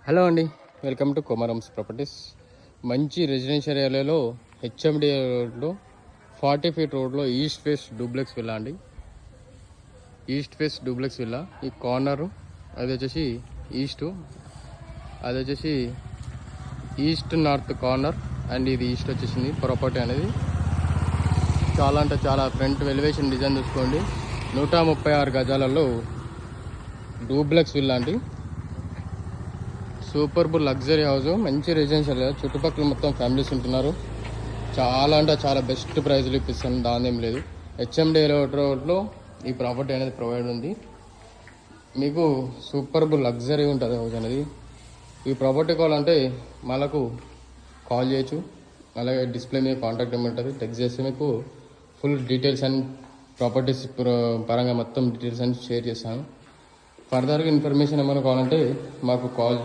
Hello అండి, welcome to కొమరమ్స్ properties. మంచి residential ఏరియాలో హెచ్ఎండి రోడ్లో 40 ఫీట్ రోడ్లో ఈస్ట్ ఫేస్ డూప్లెక్స్ విల్లా అండి. East face duplex villa. ఈ కార్నరు అది వచ్చేసి అది వచ్చేసి ఈస్ట్ నార్త్ కార్నర్ అండ్ ఇది ఈస్ట్ వచ్చేసింది ప్రాపర్టీ అనేది. చాలా అంటే చాలా ఫ్రంట్ ఎలివేషన్ డిజైన్ చూసుకోండి. 136 గజాలలో డూప్లెక్స్ విల్లా అండి. సూపర్బుల్ లగ్జరీ హౌస్, మంచి రెసిడెన్షియల్. చుట్టుపక్కల మొత్తం ఫ్యామిలీస్ ఉంటున్నారు. చాలా అంటే చాలా బెస్ట్ ప్రైస్లు ఇప్పిస్తాను, దాని ఏం లేదు. హెచ్ఎండి రోడ్లో ఈ ప్రాపర్టీ అనేది ప్రొవైడ్ ఉంది. మీకు సూపర్బుల్ లగ్జరీ ఉంటుంది హౌస్ అనేది. ఈ ప్రాపర్టీ కావాలంటే మనకు కాల్ చేయొచ్చు. అలాగే డిస్ప్లే మీద కాంటాక్ట్ నెంబర్ ఉంటుంది, టెక్స్ట్ చేస్తే మీకు ఫుల్ డీటెయిల్స్ అండ్ ప్రాపర్టీస్ పరంగా మొత్తం డీటెయిల్స్ అన్ని షేర్ చేస్తాను. ఫర్దర్గా ఇన్ఫర్మేషన్ ఏమైనా కావాలంటే మాకు కాల్